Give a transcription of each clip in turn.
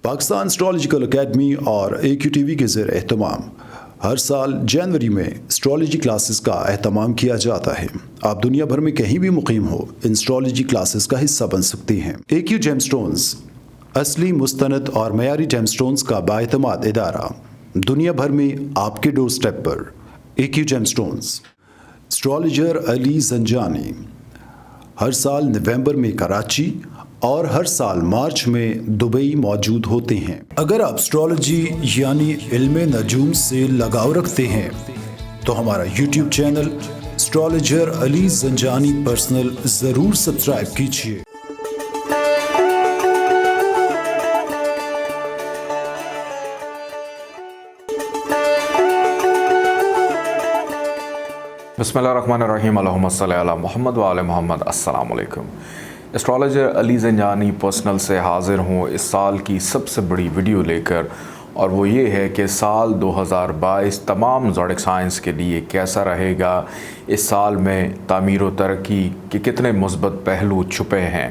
Pakistan astrological academy اور AQTV کے زیر اہتمام ہر سال جنوری میں اسٹرالوجی کلاسز کا اہتمام کیا جاتا ہے۔ آپ دنیا بھر میں کہیں بھی مقیم ہو، ان اسٹرالوجی کلاسز کا حصہ بن سکتے ہیں۔ AQ جیم سٹونز اصلی، مستند اور معیاری جیم سٹونز کا بااعتماد ادارہ، دنیا بھر میں آپ کے ڈور سٹیپ پر۔ AQ gem stones. اسٹرالوجر علی زنجانی ہر سال نومبر میں کراچی اور ہر سال مارچ میں دبئی موجود ہوتے ہیں۔ اگر آپ اسٹرالوجی یعنی علم نجوم سے لگاؤ رکھتے ہیں تو ہمارا یوٹیوب چینل اسٹرالوجر علی زنجانی پرسنل ضرور سبسکرائب کیجیے۔ بسم اللہ الرحمن الرحیم، اللہم صلی علی محمد وعلی محمد۔ السلام علیکم۔ اسٹرالوجر علی زنجانی پرسنل سے حاضر ہوں اس سال کی سب سے بڑی ویڈیو لے کر، اور وہ یہ ہے کہ سال 2022 تمام زوڈک سائنس کے لیے کیسا رہے گا۔ اس سال میں تعمیر و ترقی کے کتنے مثبت پہلو چھپے ہیں،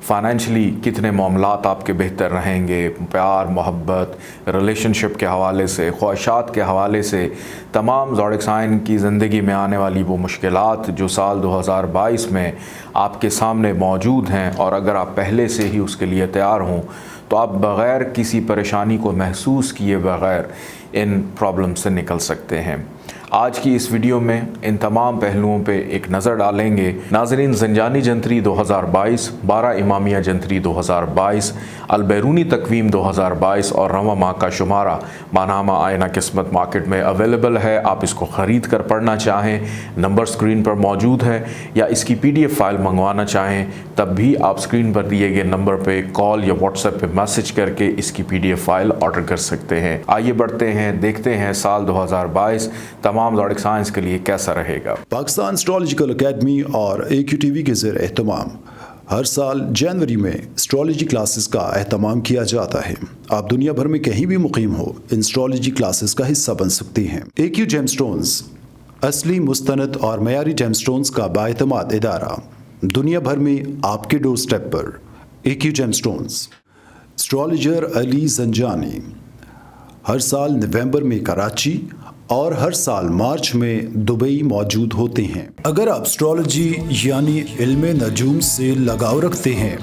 فائنینشلی کتنے معاملات آپ کے بہتر رہیں گے، پیار محبت ریلیشن شپ کے حوالے سے، خواہشات کے حوالے سے، تمام زوڈک سائن کی زندگی میں آنے والی وہ مشکلات جو سال 2022 میں آپ کے سامنے موجود ہیں، اور اگر آپ پہلے سے ہی اس کے لیے تیار ہوں تو آپ بغیر کسی پریشانی کو محسوس کیے بغیر ان پرابلم سے نکل سکتے ہیں۔ آج کی اس ویڈیو میں ان تمام پہلوؤں پہ ایک نظر ڈالیں گے۔ ناظرین، زنجانی جنتری 2022، 12 امامیہ جنتری 2022، البیرونی تقویم 2022 اور رواں ماہ کا شمارہ ماہنامہ آئینہ قسمت مارکیٹ میں اویلیبل ہے۔ آپ اس کو خرید کر پڑھنا چاہیں، نمبر سکرین پر موجود ہے، یا اس کی PDF فائل منگوانا چاہیں تب بھی آپ سکرین پر دیے گئے نمبر پہ کال یا واٹس ایپ پہ میسج کر کے اس کی PDF فائل آرڈر کر سکتے ہیں۔ آئیے بڑھتے ہیں، دیکھتے ہیں سال 2022 تمام زوڈک سائنس کے لیے کیسا رہے گا۔ پاکستان اسٹرالوجیکل اکیڈمی اور AQTV کے زیر اہتمام ہر سال جنوری میں اسٹرالوجی کلاسز کا اہتمام کیا جاتا ہے۔ آپ دنیا بھر میں کہیں بھی مقیم ہو، ان اسٹرالوجی کلاسز کا حصہ بن سکتے ہیں۔ AQ جیم سٹونز اصلی، مستند اور معیاری جیم سٹونز کا بااعتماد ادارہ، دنیا بھر میں آپ کے ڈور سٹیپ پر۔ AQ gem stones. اسٹرالوجر علی زنجانی ہر سال نومبر میں کراچی اور ہر سال مارچ میں دبئی موجود ہوتے ہیں۔ اگر آپ اسٹرالوجی یعنی علم نجوم سے لگاؤ رکھتے ہیں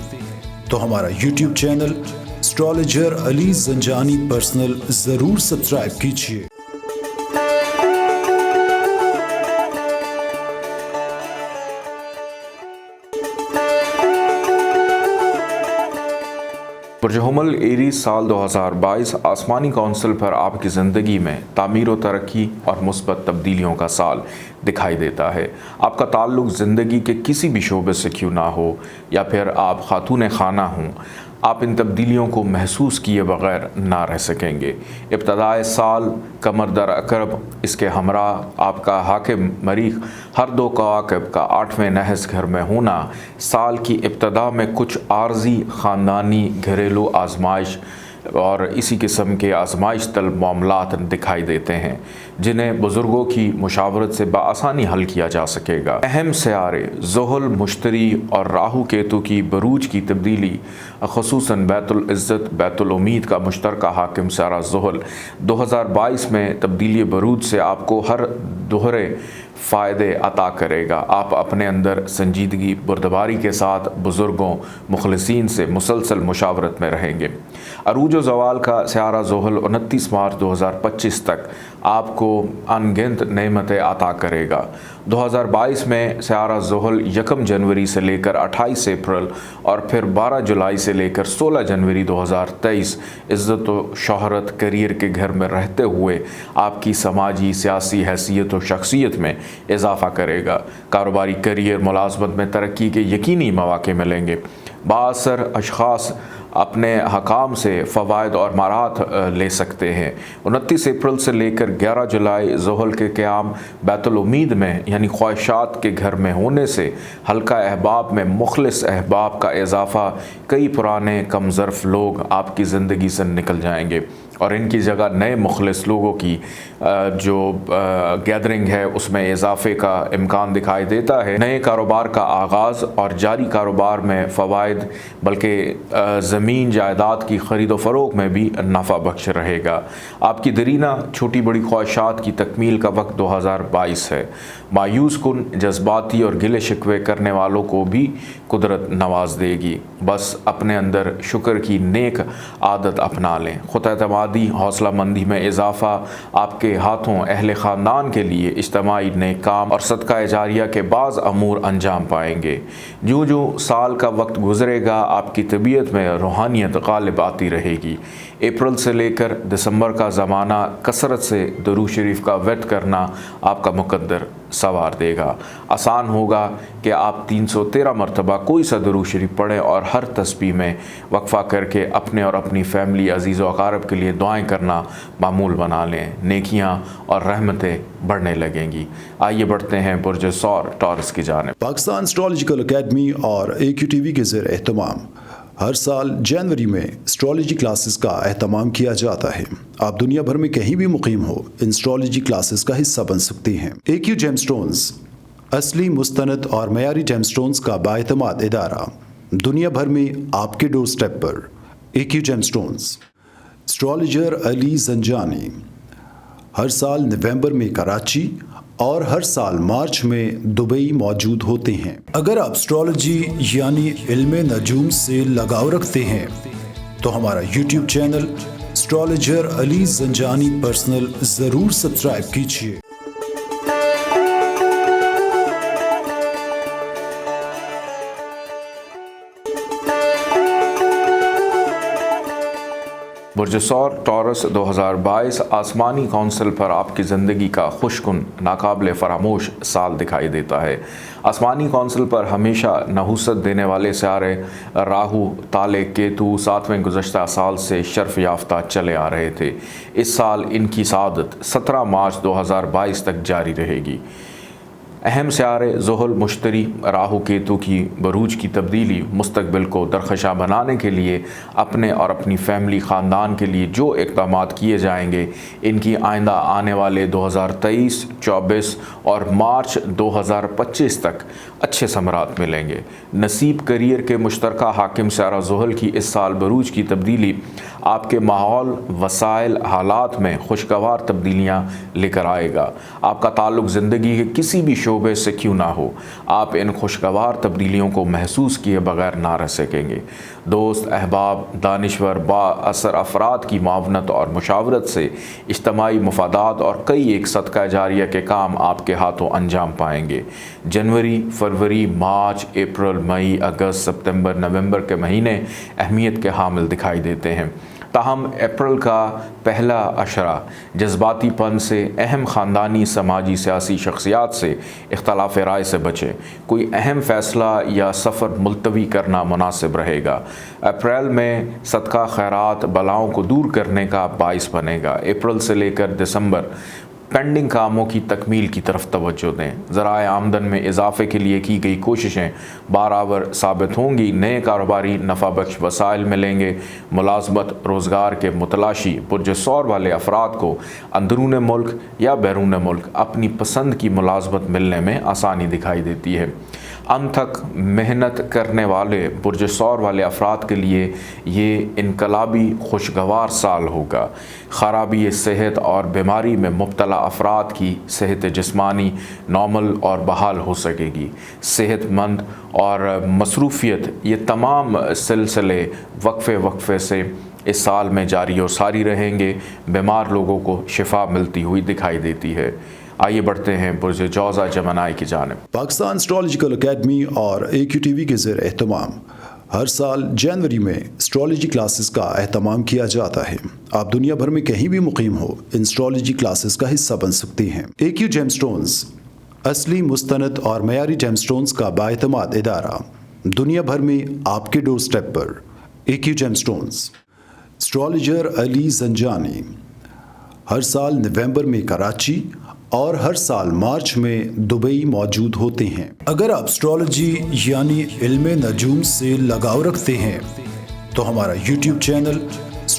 تو ہمارا یوٹیوب چینل اسٹرالوجر علی زنجانی پرسنل ضرور سبسکرائب کیجیے۔ برج حمل ایریز سال 2022 آسمانی کونسل پر آپ کی زندگی میں تعمیر و ترقی اور مثبت تبدیلیوں کا سال دکھائی دیتا ہے۔ آپ کا تعلق زندگی کے کسی بھی شعبے سے کیوں نہ ہو، یا پھر آپ خاتون خانہ ہوں، آپ ان تبدیلیوں کو محسوس کیے بغیر نہ رہ سکیں گے۔ ابتدائے سال قمر در عقرب، اس کے ہمراہ آپ کا حاکم مریخ، ہر دو کواکب کا 8ویں نحس گھر میں ہونا سال کی ابتدا میں کچھ عارضی خاندانی گھریلو آزمائش اور اسی قسم کے آزمائش طلب معاملات دکھائی دیتے ہیں، جنہیں بزرگوں کی مشاورت سے بآسانی حل کیا جا سکے گا۔ اہم سیارے زحل، مشتری اور راہو کیتو کی بروج کی تبدیلی، خصوصاً بیت العزت بیت الامید کا مشترکہ حاکم سیارہ زحل 2022 میں تبدیلی بروج سے آپ کو ہر دوہرے فائدے عطا کرے گا۔ آپ اپنے اندر سنجیدگی بردباری کے ساتھ بزرگوں مخلصین سے مسلسل مشاورت میں رہیں گے۔ عروج و زوال کا سیارہ زحل 29 مارچ 2025 تک آپ کو ان گنت نعمتیں عطا کرے گا۔ 2022 میں سیارہ زحل 1 جنوری سے لے کر 28 اپریل اور پھر 12 جولائی سے لے کر 16 جنوری 2023 عزت و شہرت کیریئر کے گھر میں رہتے ہوئے آپ کی سماجی سیاسی حیثیت و شخصیت میں اضافہ کرے گا۔ کاروباری کیریئر ملازمت میں ترقی کے یقینی مواقع ملیں گے۔ بااثر اشخاص اپنے حکام سے فوائد اور مہارات لے سکتے ہیں۔ 29 اپریل سے لے کر 11 جولائی زحل کے قیام بیت الامید میں یعنی خواہشات کے گھر میں ہونے سے حلقہ احباب میں مخلص احباب کا اضافہ، کئی پرانے کم ظرف لوگ آپ کی زندگی سے نکل جائیں گے۔ اور ان کی جگہ نئے مخلص لوگوں کی جو گیدرنگ ہے اس میں اضافے کا امکان دکھائی دیتا ہے۔ نئے کاروبار کا آغاز اور جاری کاروبار میں فوائد، بلکہ زمین جائیداد کی خرید و فروخت میں بھی نفع بخش رہے گا۔ آپ کی دیرینہ چھوٹی بڑی خواہشات کی تکمیل کا وقت 2022 ہے۔ مایوس کن، جذباتی اور گلے شکوے کرنے والوں کو بھی قدرت نواز دے گی۔ بس اپنے اندر شکر کی نیک عادت اپنا لیں۔ خود اعتمادی، حوصلہ مندی میں اضافہ آپ کے ہاتھوں اہل خاندان کے لیے اجتماعی نیک کام اور صدقہ جاریہ کے بعض امور انجام پائیں گے۔ جو سال کا وقت گزرے گا آپ کی طبیعت میں روحانیت غالب آتی رہے گی۔ اپریل سے لے کر دسمبر کا زمانہ کثرت سے درود شریف کا ورد کرنا آپ کا مقدر سوار دے گا۔ آسان ہوگا کہ آپ 313 مرتبہ کوئی سا درود شریف پڑھیں اور ہر تسبیح میں وقفہ کر کے اپنے اور اپنی فیملی، عزیز و اقارب کے لیے دعائیں کرنا معمول بنا لیں۔ نیکیاں اور رحمتیں بڑھنے لگیں گی۔ آئیے بڑھتے ہیں برج ثور ٹورس کی جانب۔ پاکستان اسٹرالوجیکل اکیڈمی اور AQTV کے زیر اہتمام ہر سال جنوری میں اسٹرالوجی کلاسز کا اہتمام کیا جاتا ہے۔ آپ دنیا بھر میں کہیں بھی مقیم ہو، ان اسٹرالوجی کلاسز کا حصہ بن سکتے ہیں۔ AQ جیم سٹونز اصلی، مستند اور معیاری جیم سٹونز کا بااعتماد ادارہ، دنیا بھر میں آپ کے ڈور سٹیپ پر۔ AQ جیم سٹونز، اسٹرالوجر علی زنجانی، ہر سال نومبر میں کراچی اور ہر سال مارچ میں دبئی موجود ہوتے ہیں۔ اگر آپ اسٹرالوجی یعنی علم نجوم سے لگاؤ رکھتے ہیں تو ہمارا YouTube چینل اسٹرالوجر علی زنجانی پرسنل ضرور سبسکرائب کیجیے۔ برج ثور ٹورس 2022 آسمانی کونسل پر آپ کی زندگی کا خوشکن، ناقابل فراموش سال دکھائی دیتا ہے۔ آسمانی کونسل پر ہمیشہ نحوست دینے والے سیارے راہو، تالے، کیتو 7ویں گزشتہ سال سے شرف یافتہ چلے آ رہے تھے۔ اس سال ان کی سعادت 17 مارچ 2022 تک جاری رہے گی۔ اہم سیارے زحل، مشتری، راہو، کیتو کی بروج کی تبدیلی مستقبل کو درخشاں بنانے کے لیے اپنے اور اپنی فیملی، خاندان کے لیے جو اقدامات کیے جائیں گے، ان کی آئندہ آنے والے 2023، 24 اور مارچ 2025 تک اچھے ثمرات ملیں گے۔ نصیب کیریئر کے مشترکہ حاکم سیارہ زحل کی اس سال بروج کی تبدیلی آپ کے ماحول، وسائل، حالات میں خوشگوار تبدیلیاں لے کر آئے گا۔ آپ کا تعلق زندگی کے کسی بھی شعبے سے کیوں نہ ہو، آپ ان خوشگوار تبدیلیوں کو محسوس کیے بغیر نہ رہ سکیں گے۔ دوست، احباب، دانشور، با اثر افراد کی معاونت اور مشاورت سے اجتماعی مفادات اور کئی ایک صدقہ جاریہ کے کام آپ کے ہاتھوں انجام پائیں گے۔ جنوری، فروری، مارچ، اپریل، مئی، اگست، ستمبر، نومبر کے مہینے اہمیت کے حامل دکھائی دیتے ہیں۔ تاہم اپریل کا پہلا عشرہ جذباتی پن سے، اہم خاندانی، سماجی، سیاسی شخصیات سے اختلاف رائے سے بچیں۔ کوئی اہم فیصلہ یا سفر ملتوی کرنا مناسب رہے گا۔ اپریل میں صدقہ خیرات بلاؤں کو دور کرنے کا باعث بنے گا۔ اپریل سے لے کر دسمبر پینڈنگ کاموں کی تکمیل کی طرف توجہ دیں۔ ذرائع آمدن میں اضافے کے لیے کی گئی کوششیں بارآور ثابت ہوں گی۔ نئے کاروباری نفع بخش وسائل ملیں گے۔ ملازمت، روزگار کے متلاشی برج ثور والے افراد کو اندرون ملک یا بیرون ملک اپنی پسند کی ملازمت ملنے میں آسانی دکھائی دیتی ہے۔ انتھک محنت کرنے والے برج ثور والے افراد کے لیے یہ انقلابی خوشگوار سال ہوگا۔ خرابی صحت اور بیماری میں مبتلا افراد کی صحت جسمانی نارمل اور بحال ہو سکے گی۔ صحت مند اور مصروفیت، یہ تمام سلسلے وقفے سے اس سال میں جاری اور ساری رہیں گے۔ بیمار لوگوں کو شفا ملتی ہوئی دکھائی دیتی ہے۔ آئیے بڑھتے ہیں برج جوزہ جمنائی کی جانب۔ پاکستان اسٹرالوجیکل اکیڈمی اور AQTV کے زیر اہتمام ہر سال جنوری میں اسٹرالوجی کلاسز کا اہتمام کیا جاتا ہے۔ آپ دنیا بھر میں کہیں بھی مقیم ہو، ان اسٹرالوجی کلاسز کا حصہ بن سکتے ہیں۔ AQ جیم سٹونز اصلی، مستند اور معیاری جیم سٹونز کا بااعتماد ادارہ، دنیا بھر میں آپ کے ڈور سٹیپ پر۔ AQ جیم سٹونز، اسٹرالوجر علی زنجانی، ہر سال نومبر میں کراچی اور ہر سال مارچ میں دبئی موجود ہوتے ہیں۔ اگر آپ اسٹرالوجی یعنی علم نجوم سے لگاؤ رکھتے ہیں تو ہمارا YouTube چینل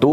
2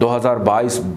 2022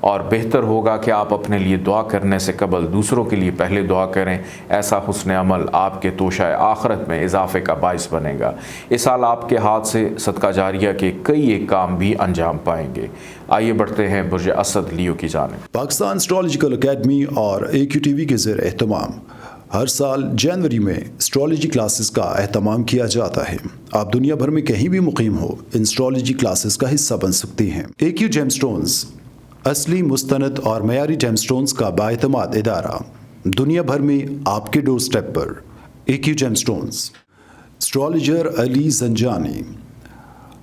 اور بہتر ہوگا کہ آپ اپنے لیے دعا کرنے سے قبل دوسروں کے لیے پہلے دعا کریں۔ ایسا حسن عمل آپ کے توشہ آخرت میں اضافے کا باعث بنے گا۔ اس سال آپ کے ہاتھ سے صدقہ جاریہ کے کئی ایک کام بھی انجام پائیں گے۔ آئیے بڑھتے ہیں برج اسد لیو کی جانب۔ پاکستان اسٹرالوجیکل اکیڈمی اور AQTV کے زیر اہتمام ہر سال جنوری میں اسٹرالوجی کلاسز کا اہتمام کیا جاتا ہے۔ آپ دنیا بھر میں کہیں بھی مقیم ہو، ان اسٹرالوجی کلاسز کا حصہ بن سکتی ہیں۔ AQ جیم سٹونز اصلی، مستند اور معیاری جیم سٹونز کا بااعتماد ادارہ، دنیا بھر میں آپ کے ڈور سٹیپ پر۔ AQ gem stones. اسٹرالوجر علی زنجانی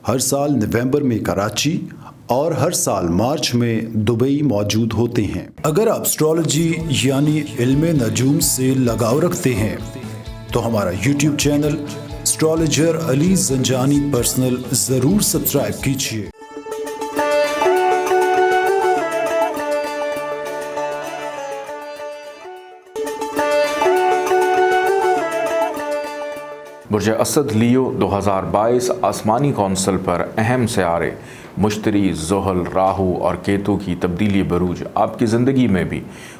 ہر سال نومبر میں کراچی اور ہر سال مارچ میں دبئی موجود ہوتے ہیں۔ اگر آپ اسٹرالوجی یعنی علم نجوم سے لگاؤ رکھتے ہیں تو ہمارا YouTube چینل اسٹرالوجر علی زنجانی پرسنل ضرور سبسکرائب کیجیے۔ برج اسد لیو 2022 آسمانی کونسل پر اہم سیارے مشتری، زحل، راہو اور کیتو کی تبدیلی بروج آپ کی زندگی میں بھی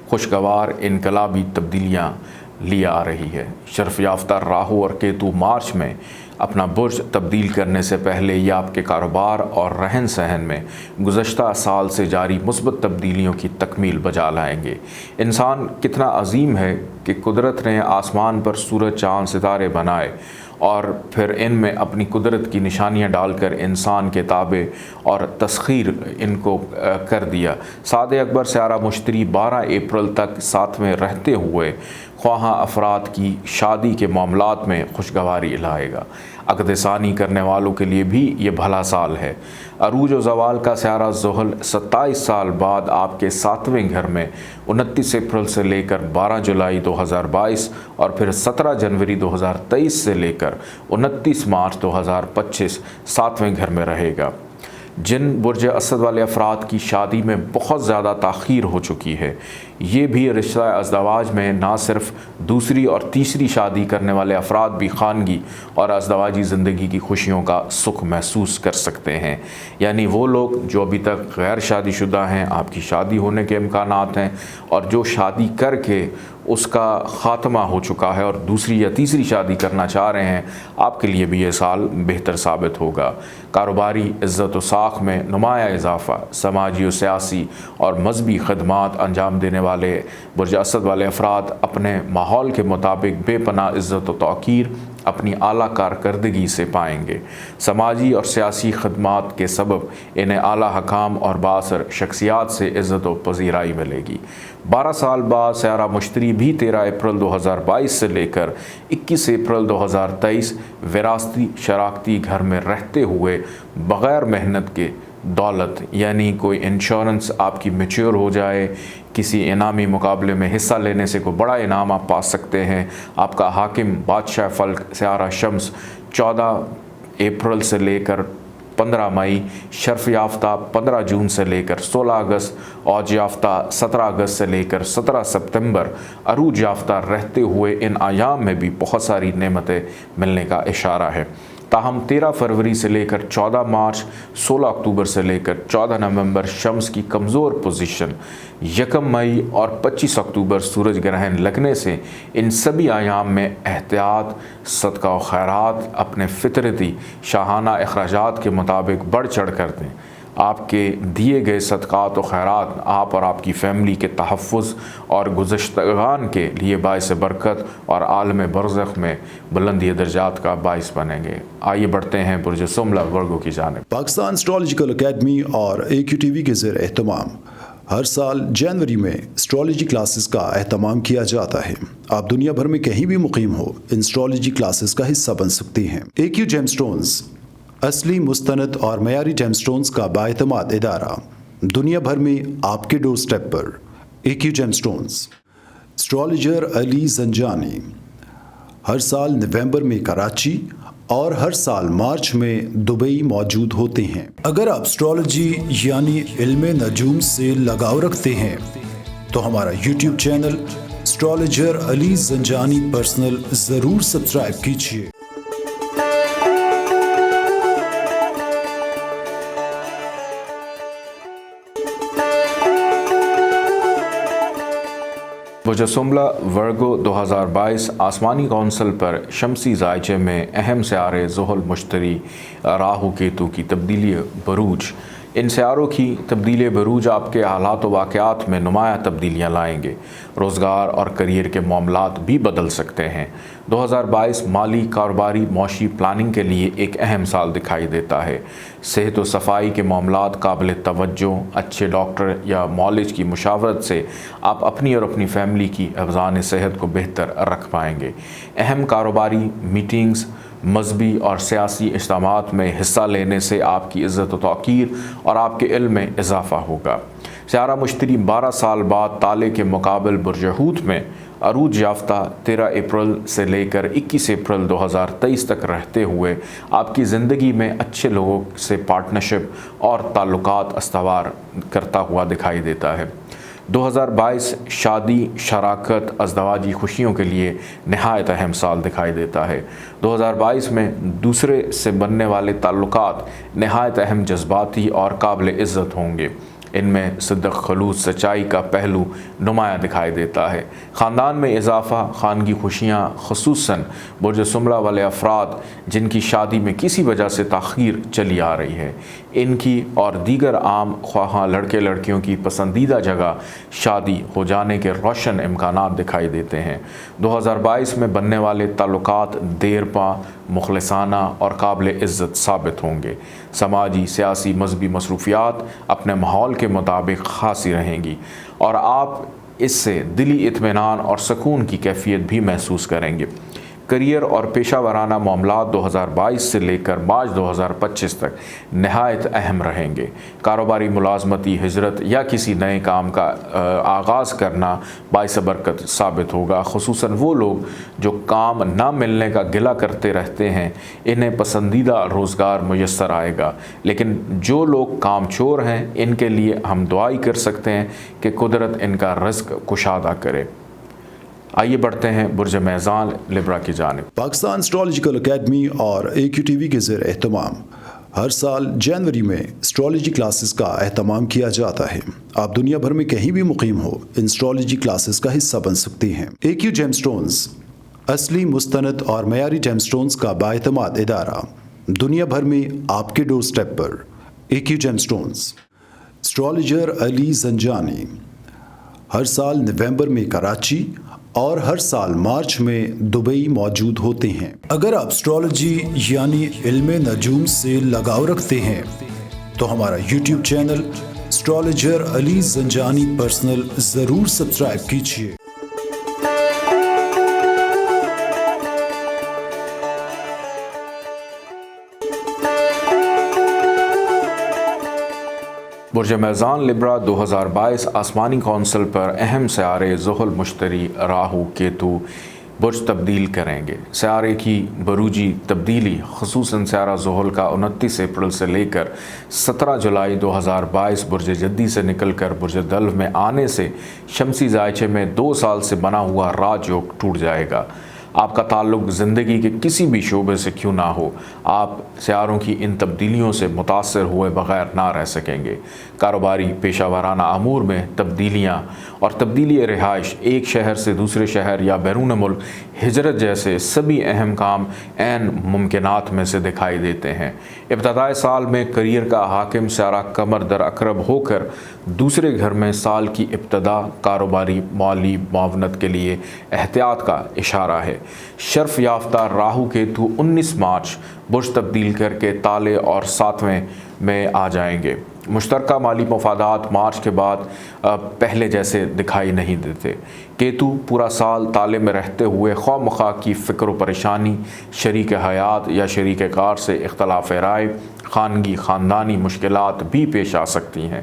خوشگوار انقلابی تبدیلیاں لے آ رہی ہے۔ شرف یافتہ راہو اور کیتو مارچ میں اپنا برج تبدیل کرنے سے پہلے یہ آپ کے کاروبار اور رہن سہن میں گزشتہ سال سے جاری مثبت تبدیلیوں کی تکمیل بجا لائیں گے۔ انسان کتنا عظیم ہے کہ قدرت نے آسمان پر سورج، چاند، ستارے بنائے اور پھر ان میں اپنی قدرت کی نشانیاں ڈال کر انسان کے تابع اور تسخیر ان کو کر دیا۔ سعد اکبر سیارہ مشتری 12 اپریل تک ساتھ میں رہتے ہوئے خواہاں افراد کی شادی کے معاملات میں خوشگواری لائے گا۔ عقد ثانی کرنے والوں کے لیے بھی یہ بھلا سال ہے۔ عروج و زوال کا سیارہ زحل 27 سال بعد آپ کے 7ویں گھر میں 29 اپریل سے لے کر 12 جولائی 2022 اور پھر 17 جنوری 2023 سے لے کر 29 مارچ 2025 7ویں گھر میں رہے گا۔ جن برج اسد والے افراد کی شادی میں بہت زیادہ تاخیر ہو چکی ہے، یہ بھی رشتہ ازدواج میں نہ صرف دوسری اور تیسری شادی کرنے والے افراد بھی خانگی اور ازدواجی زندگی کی خوشیوں کا سکھ محسوس کر سکتے ہیں۔ یعنی وہ لوگ جو ابھی تک غیر شادی شدہ ہیں، آپ کی شادی ہونے کے امکانات ہیں، اور جو شادی کر کے اس کا خاتمہ ہو چکا ہے اور دوسری یا تیسری شادی کرنا چاہ رہے ہیں، آپ کے لیے بھی یہ سال بہتر ثابت ہوگا۔ کاروباری عزت و ساخت میں نمایاں اضافہ، سماجی و سیاسی اور مذہبی خدمات انجام دینے والے برج اسد والے افراد اپنے ماحول کے مطابق بے پناہ عزت و توقیر اپنی اعلیٰ کارکردگی سے پائیں گے۔ سماجی اور سیاسی خدمات کے سبب انہیں اعلیٰ حکام اور بااثر شخصیات سے عزت و پذیرائی ملے گی۔ 12 سال بعد سیارہ مشتری بھی 13 اپریل 2022 سے لے کر 21 اپریل 2023 وراثتی شراکتی گھر میں رہتے ہوئے بغیر محنت کے دولت، یعنی کوئی انشورنس آپ کی میچور ہو جائے، کسی انعامی مقابلے میں حصہ لینے سے کوئی بڑا انعام آپ پا سکتے ہیں۔ آپ کا حاکم بادشاہ فلک سیارہ شمس 14 اپریل سے لے کر 15 مئی، شرف یافتہ 15 جون سے لے کر 16 اگست، اوج یافتہ 17 اگست سے لے کر 17 ستمبر، عروج یافتہ رہتے ہوئے ان ایام میں بھی بہت ساری نعمتیں ملنے کا اشارہ ہے۔ تاہم 13 فروری سے لے کر 14 مارچ، 16 اکتوبر سے لے کر 14 نومبر شمس کی کمزور پوزیشن، 1 مئی اور 25 اکتوبر سورج گرہن لگنے سے ان سبھی ایام میں احتیاط، صدقہ و خیرات اپنے فطرتی شاہانہ اخراجات کے مطابق بڑھ چڑھ کر دیں۔ آپ کے دیے گئے صدقات و خیرات آپ اور آپ کی فیملی کے تحفظ اور گزشتگان کے لیے باعث برکت اور عالم برزخ میں بلندی درجات کا باعث بنیں گے۔ آئیے بڑھتے ہیں برج سملہ ورگو کی جانب۔ پاکستان اسٹرالوجیکل اکیڈمی اور AQTV کے زیر اہتمام ہر سال جنوری میں اسٹرالوجی کلاسز کا اہتمام کیا جاتا ہے۔ آپ دنیا بھر میں کہیں بھی مقیم ہو، ان اسٹرالوجی کلاسز کا حصہ بن سکتی ہیں۔ AQ جیم سٹونز اصلی، مستند اور معیاری جیم سٹونز کا بااعتماد ادارہ، دنیا بھر میں آپ کے ڈور سٹیپ پر۔ AQ gem stones. اسٹرالوجر علی زنجانی ہر سال نومبر میں کراچی اور ہر سال مارچ میں دبئی موجود ہوتے ہیں۔ اگر آپ اسٹرالوجی یعنی علم نجوم سے لگاؤ رکھتے ہیں تو ہمارا YouTube چینل اسٹرالوجر علی زنجانی پرسنل ضرور سبسکرائب کیجیے۔ برج سملہ ورگو 2022 آسمانی کونسل پر شمسی زائچے میں اہم سیارے زحل، مشتری، راہو، کیتو کی تبدیلی بروج۔ ان سیاروں کی تبدیلی بروج آپ کے حالات و واقعات میں نمایاں تبدیلیاں لائیں گے۔ روزگار اور کیریئر کے معاملات بھی بدل سکتے ہیں۔ 2022 مالی، کاروباری، معاشی پلاننگ کے لیے ایک اہم سال دکھائی دیتا ہے۔ صحت و صفائی کے معاملات قابل توجہ، اچھے ڈاکٹر یا معالج کی مشاورت سے آپ اپنی اور اپنی فیملی کی حفظان صحت کو بہتر رکھ پائیں گے۔ اہم کاروباری میٹنگز، مذہبی اور سیاسی اجتماعات میں حصہ لینے سے آپ کی عزت و توقیر اور آپ کے علم میں اضافہ ہوگا۔ سیارہ مشتری 12 سال بعد تالے کے مقابل برج حوت میں عروج یافتہ 13 اپریل سے لے کر 21 اپریل 2023 تک رہتے ہوئے آپ کی زندگی میں اچھے لوگوں سے پارٹنرشپ اور تعلقات استوار کرتا ہوا دکھائی دیتا ہے۔ 2022 شادی، شراکت، ازدواجی خوشیوں کے لیے نہایت اہم سال دکھائی دیتا ہے۔ 2022 میں دوسرے سے بننے والے تعلقات نہایت اہم، جذباتی اور قابل عزت ہوں گے۔ ان میں صدق، خلوص، سچائی کا پہلو نمایاں دکھائی دیتا ہے۔ خاندان میں اضافہ، خانگی خوشیاں، خصوصاً برج سملہ والے افراد جن کی شادی میں کسی وجہ سے تاخیر چلی آ رہی ہے، ان کی اور دیگر عام خواہاں لڑکے لڑکیوں کی پسندیدہ جگہ شادی ہو جانے کے روشن امکانات دکھائی دیتے ہیں۔ 2022 میں بننے والے تعلقات دیرپا، مخلصانہ اور قابل عزت ثابت ہوں گے۔ سماجی، سیاسی، مذہبی مصروفیات اپنے ماحول کے مطابق خاصی رہیں گی اور آپ اس سے دلی اطمینان اور سکون کی کیفیت بھی محسوس کریں گے۔ کیریئر اور پیشہ ورانہ معاملات 2022 سے لے کر مارچ 2025 تک نہایت اہم رہیں گے۔ کاروباری، ملازمتی، ہجرت یا کسی نئے کام کا آغاز کرنا باعث برکت ثابت ہوگا۔ خصوصاً وہ لوگ جو کام نہ ملنے کا گلہ کرتے رہتے ہیں، انہیں پسندیدہ روزگار میسر آئے گا، لیکن جو لوگ کام چور ہیں ان کے لیے ہم دعائی کر سکتے ہیں کہ قدرت ان کا رزق کشادہ کرے۔ آئیے بڑھتے ہیں برج میزان لبرا کی جانب۔ پاکستان اسٹرالوجیکل اکیڈمی اور AQTV کے زیر اہتمام ہر سال جنوری میں اسٹرالوجی کلاسز کا اہتمام کیا جاتا ہے۔ آپ دنیا بھر میں کہیں بھی مقیم ہو، ان اسٹرالوجی کلاسز کا حصہ بن سکتے ہیں۔ AQ جیم سٹونز اصلی، مستند اور معیاری جیم سٹونز کا بااعتماد ادارہ، دنیا بھر میں آپ کے ڈور سٹیپ پر۔ AQ gem stones. اسٹرالوجر علی زنجانی ہر سال نومبر میں کراچی اور ہر سال مارچ میں دبئی موجود ہوتے ہیں۔ اگر آپ اسٹرالوجی یعنی علم نجوم سے لگاؤ رکھتے ہیں تو ہمارا YouTube چینل اسٹرالوجر علی زنجانی پرسنل ضرور سبسکرائب کیجیے۔ برج میزان لبرا 2022 آسمانی کونسل پر اہم سیارے زحل، مشتری، راہو، کیتو برج تبدیل کریں گے۔ سیارے کی بروجی تبدیلی خصوصاً سیارہ زحل کا 29 اپریل سے لے کر 17 جولائی 2022 برج جدی سے نکل کر برج دلو میں آنے سے شمسی زائچے میں 2 سال سے بنا ہوا راج یوگ ٹوٹ جائے گا۔ آپ کا تعلق زندگی کے کسی بھی شعبے سے کیوں نہ ہو، آپ سیاروں کی ان تبدیلیوں سے متاثر ہوئے بغیر نہ رہ سکیں گے۔ کاروباری، پیشہ ورانہ امور میں تبدیلیاں اور تبدیلی رہائش، ایک شہر سے دوسرے شہر یا بیرون ملک ہجرت جیسے سبھی اہم کام عین ممکنات میں سے دکھائی دیتے ہیں۔ ابتدائے سال میں کیریئر کا حاکم سیارہ قمر در عقرب ہو کر دوسرے گھر میں سال کی ابتدا کاروباری، مالی معاونت کے لیے احتیاط کا اشارہ ہے۔ شرف یافتہ راہو کیتو 19 مارچ برج تبدیل کر کے تالے اور 7ویں میں آ جائیں گے۔ مشترکہ مالی مفادات مارچ کے بعد پہلے جیسے دکھائی نہیں دیتے۔ کیتو پورا سال تالے میں رہتے ہوئے خواہ مخواہ کی فکر و پریشانی، شریک حیات یا شریک کار سے اختلاف رائے، خانگی، خاندانی مشکلات بھی پیش آ سکتی ہیں۔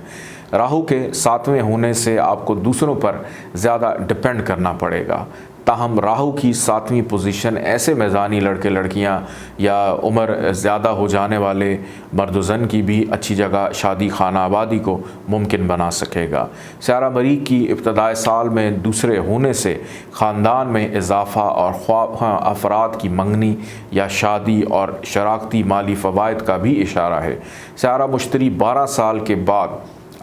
راہو کے 7ویں ہونے سے آپ کو دوسروں پر زیادہ ڈپینڈ کرنا پڑے گا۔ تاہم راہو کی 7ویں پوزیشن ایسے میزانی لڑکے لڑکیاں یا عمر زیادہ ہو جانے والے مرد و زن کی بھی اچھی جگہ شادی خانہ آبادی کو ممکن بنا سکے گا۔ سیارہ مریخ کی ابتدائے سال میں دوسرے ہونے سے خاندان میں اضافہ اور خواہاں افراد کی منگنی یا شادی اور شراکتی مالی فوائد کا بھی اشارہ ہے۔ سیارہ مشتری 12 سال کے بعد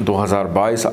2022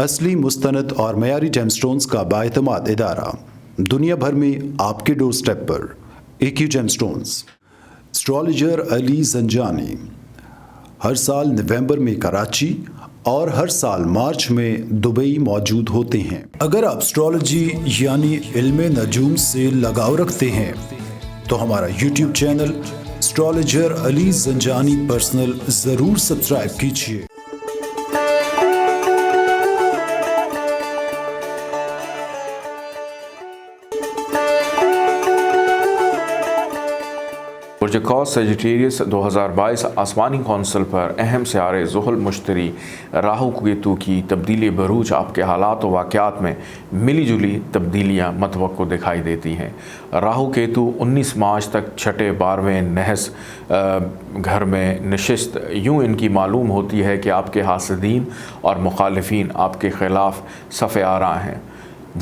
اصلی مستند اور معیاری جیم سٹونز کا بااعتماد ادارہ دنیا بھر میں آپ کے ڈور سٹیپ پر AQ جیم سٹونز۔ اسٹرالوجر علی زنجانی ہر سال نومبر میں کراچی اور ہر سال مارچ میں دبئی موجود ہوتے ہیں۔ اگر آپ اسٹرالوجی یعنی علم نجوم سے لگاؤ رکھتے ہیں تو ہمارا YouTube چینل اسٹرالوجر علی زنجانی پرسنل ضرور سبسکرائب کیجیے۔ برج قوس سیجیٹیریس 2022 آسمانی کونسل پر اہم سیارے زحل مشتری راہو کیتو کی تبدیلی بروج آپ کے حالات و واقعات میں ملی جلی تبدیلیاں متوقع دکھائی دیتی ہیں۔ راہو کیتو 19 مارچ تک چھٹے 12ویں نحس گھر میں نشست، یوں ان کی معلوم ہوتی ہے کہ آپ کے حاسدین اور مخالفین آپ کے خلاف صف آراء ہیں۔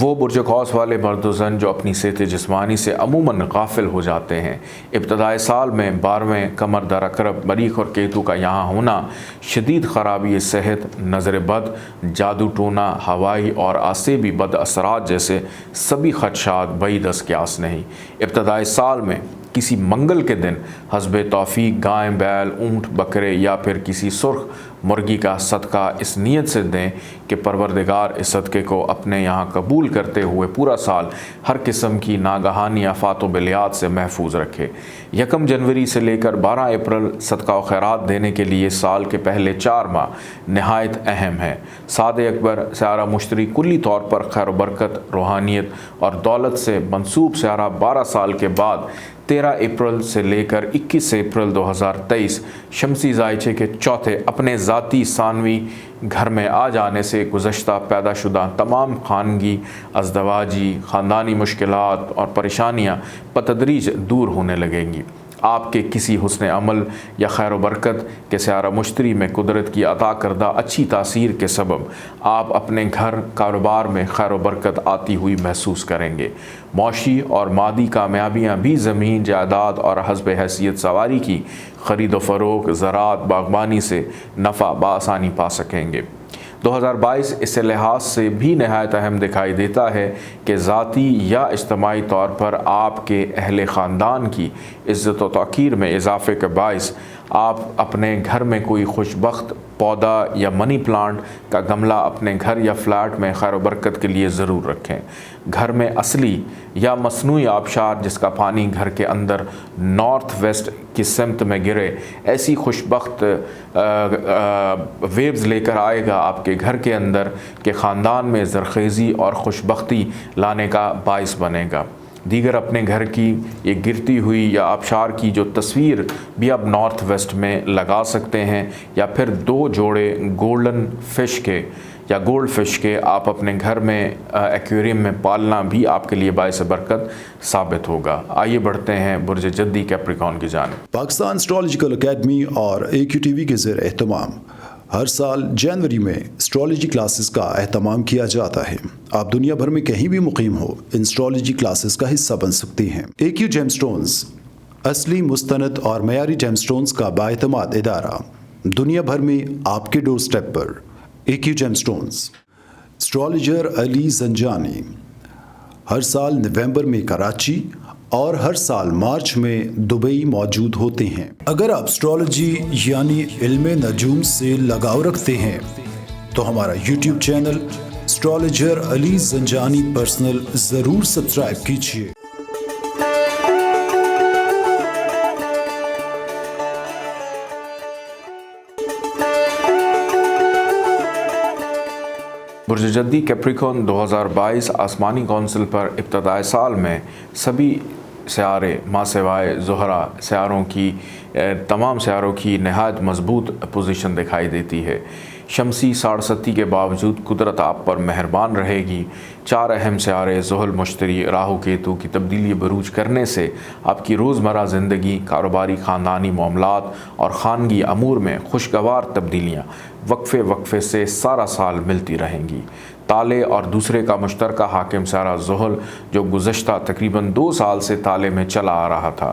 وہ برج قوس والے مرد و زن جو اپنی صحت جسمانی سے عموماً غافل ہو جاتے ہیں، ابتدائی سال میں 12ویں قمر در عقرب مریخ اور کیتو کا یہاں ہونا شدید خرابی صحت، نظر بد، جادو ٹونا، ہوائی اور آسیبی بد اثرات جیسے سبھی خدشات بعید از قیاس نہیں۔ ابتدائی سال میں کسی منگل کے دن حسب توفیق گائے، بیل، اونٹ، بکرے یا پھر کسی سرخ مرغی کا صدقہ اس نیت سے دیں کہ پروردگار اس صدقے کو اپنے یہاں قبول کرتے ہوئے پورا سال ہر قسم کی ناگہانی آفات و بلیات سے محفوظ رکھے۔ 1 جنوری سے لے کر 12 اپریل صدقہ و خیرات دینے کے لیے سال کے پہلے 4 ماہ نہایت اہم ہیں۔ سعد اکبر سیارہ مشتری کلی طور پر خیر و برکت، روحانیت اور دولت سے منسوب سیارہ 12 سال کے بعد 13 اپریل سے لے کر 21 اپریل 2023 شمسی ذائچے کے چوتھے اپنے ذاتی ثانوی گھر میں آ جانے سے گزشتہ پیدا شدہ تمام خانگی، ازدواجی، خاندانی مشکلات اور پریشانیاں بتدریج دور ہونے لگیں گی۔ آپ کے کسی حسن عمل یا خیر و برکت کے سیارہ مشتری میں قدرت کی عطا کردہ اچھی تاثیر کے سبب آپ اپنے گھر کاروبار میں خیر و برکت آتی ہوئی محسوس کریں گے۔ معاشی اور مادی کامیابیاں بھی زمین، جائیداد اور حسب حیثیت سواری کی خرید و فروخت، زراعت، باغبانی سے نفع بآسانی پا سکیں گے۔ 2022 اس لحاظ سے بھی نہایت اہم دکھائی دیتا ہے کہ ذاتی یا اجتماعی طور پر آپ کے اہل خاندان کی عزت و توقیر میں اضافے کے باعث آپ اپنے گھر میں کوئی خوشبخت پودا یا منی پلانٹ کا گملہ اپنے گھر یا فلیٹ میں خیر و برکت کے لیے ضرور رکھیں۔ گھر میں اصلی یا مصنوعی آبشار جس کا پانی گھر کے اندر نارتھ ویسٹ کی سمت میں گرے، ایسی خوشبخت ویوز لے کر آئے گا آپ کے گھر کے اندر کہ خاندان میں زرخیزی اور خوشبختی لانے کا باعث بنے گا۔ دیگر اپنے گھر کی یہ گرتی ہوئی یا آبشار کی جو تصویر بھی آپ نارتھ ویسٹ میں لگا سکتے ہیں، یا پھر 2 جوڑے گولڈن فش کے یا گولڈ فش کے آپ اپنے گھر میں ایکویریم میں پالنا بھی آپ کے لیے باعث برکت ثابت ہوگا۔ آئیے بڑھتے ہیں برج جدی کیپریکون کی جانب۔ پاکستان اسٹرالوجیکل اکیڈمی اور AQ TV کے زیر اہتمام ہر سال جنوری میں اسٹرالوجی کلاسز کا اہتمام کیا جاتا ہے۔ آپ دنیا بھر میں کہیں بھی مقیم ہو، ان اسٹرالوجی کلاسز کا حصہ بن سکتی ہیں۔ AQ جیم سٹونز اصلی مستند اور معیاری جیم سٹونز کا بااعتماد ادارہ دنیا بھر میں آپ کے ڈور سٹیپ پر AQ جیم سٹونز۔ اسٹرالوجر علی زنجانی ہر سال نومبر میں کراچی اور ہر سال مارچ میں دبئی موجود ہوتے ہیں۔ اگر آپ اسٹرالوجی یعنی علم نجوم سے لگاؤ رکھتے ہیں تو ہمارا YouTube چینل اسٹرالوجر علی زنجانی پرسنل ضرور سبسکرائب کیجیے۔ برج جدی کیپریکون 2022 آسمانی کونسل پر ابتدائی سال میں سبھی سیارے ماں سوائے زہرہ تمام سیاروں کی نہایت مضبوط پوزیشن دکھائی دیتی ہے۔ شمسی 67 کے باوجود قدرت آپ پر مہربان رہے گی۔ 4 اہم سیارے زحل مشتری راہو کیتو کی تبدیلی بروج کرنے سے آپ کی روزمرہ زندگی، کاروباری، خاندانی معاملات اور خانگی امور میں خوشگوار تبدیلیاں وقفے سے سارا سال ملتی رہیں گی۔ تالے اور دوسرے کا مشترکہ حاکم سیارہ زحل جو گزشتہ تقریباً 2 سال سے تالے میں چلا آ رہا تھا،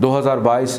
2022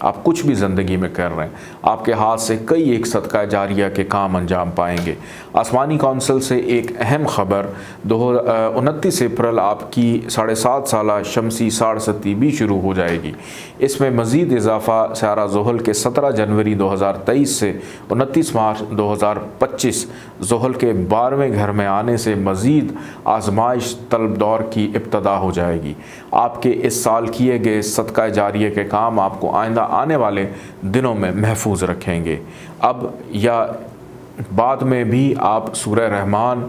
آپ کچھ بھی زندگی میں کر رہے ہیں، آپ کے ہاتھ سے کئی ایک صدقہ جاریہ کے کام انجام پائیں گے۔ آسمانی کونسل سے ایک اہم خبر، 29 اپریل آپ کی 7.5 سالہ شمسی ساڑھستی بھی شروع ہو جائے گی۔ اس میں مزید اضافہ سیارہ زحل کے 17 جنوری 2023 سے 29 مارچ 2025 زحل کے 12ویں گھر میں آنے سے مزید آزمائش طلب دور کی ابتدا ہو جائے گی۔ آپ کے اس سال کیے گئے صدقہ جاریہ کے کام آپ کو آئندہ آنے والے دنوں میں محفوظ رکھیں گے۔ اب یا بعد میں بھی آپ سورہ رحمان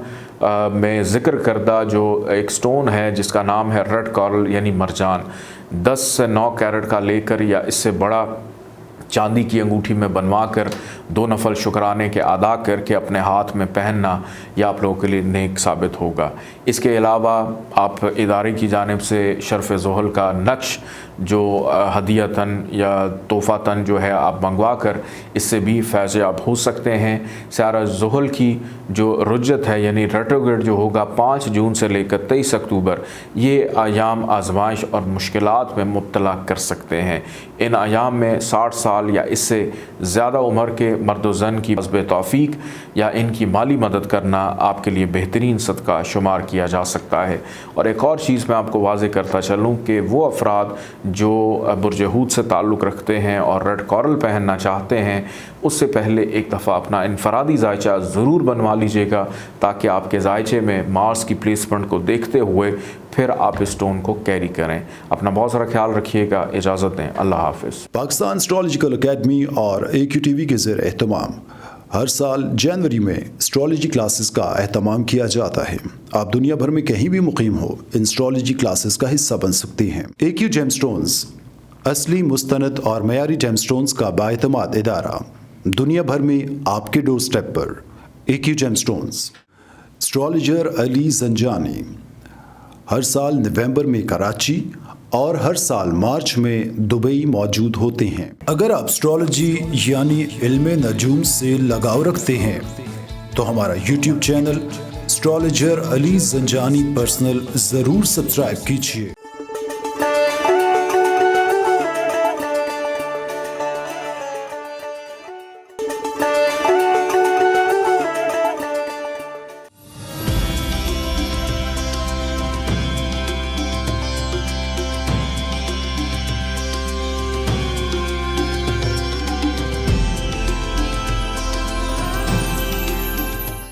میں ذکر کردہ جو ایک سٹون ہے جس کا نام ہے ریڈ کورل یعنی مرجان، 10 سے 9 کیرٹ کا لے کر یا اس سے بڑا چاندی کی انگوٹھی میں بنوا کر 2 نفل شکرانے کے ادا کر کے اپنے ہاتھ میں پہننا یہ آپ لوگوں کے لیے نیک ثابت ہوگا۔ اس کے علاوہ آپ ادارے کی جانب سے شرف زحل کا نقش جو ہدیتاً یا تحفاتاً جو ہے آپ منگوا کر اس سے بھی فیض یاب ہو سکتے ہیں۔ سیارہ زحل کی جو رجت ہے یعنی ریٹروگریڈ جو ہوگا 5 جون سے لے کر 23 اکتوبر، یہ ایام آزمائش اور مشکلات میں مبتلا کر سکتے ہیں۔ ان ایام میں 60 سال یا اس سے زیادہ عمر کے مرد و زن کی حسب توفیق یا ان کی مالی مدد کرنا آپ کے لیے بہترین صدقہ شمار کیا جا سکتا ہے۔ اور ایک اور چیز میں آپ کو واضح کرتا چلوں کہ وہ افراد جو برج حوت سے تعلق رکھتے ہیں اور ریڈ کورل پہننا چاہتے ہیں، اس سے پہلے ایک دفعہ اپنا انفرادی ذائچہ ضرور بنوا لیجئے گا تاکہ آپ کے ذائچے میں مارس کی پلیسمنٹ کو دیکھتے ہوئے پھر آپ اس سٹون کو کیری کریں۔ اپنا بہت سارا خیال رکھیے گا، اجازت دیں، اللہ حافظ۔ پاکستان اسٹرالوجیکل اکیڈمی اور AQ TV کے زیر اہتمام ہر سال جنوری میں اسٹرالوجی کلاسز کا اہتمام کیا جاتا ہے۔ آپ دنیا بھر میں کہیں بھی مقیم ہو، ان اسٹرالوجی کلاسز کا حصہ بن سکتے ہیں۔ AQ جیم سٹونز اصلی مستند اور معیاری جیم سٹونز کا بااعتماد ادارہ، دنیا بھر میں آپ کے ڈور سٹیپ پر۔ AQ جیم سٹونز، اسٹرالوجر علی زنجانی، ہر سال نومبر میں کراچی اور ہر سال مارچ میں دبئی موجود ہوتے ہیں۔ اگر آپ اسٹرالوجی یعنی علم نجوم سے لگاؤ رکھتے ہیں تو ہمارا YouTube چینل اسٹرالوجر علی زنجانی پرسنل ضرور سبسکرائب کیجیے۔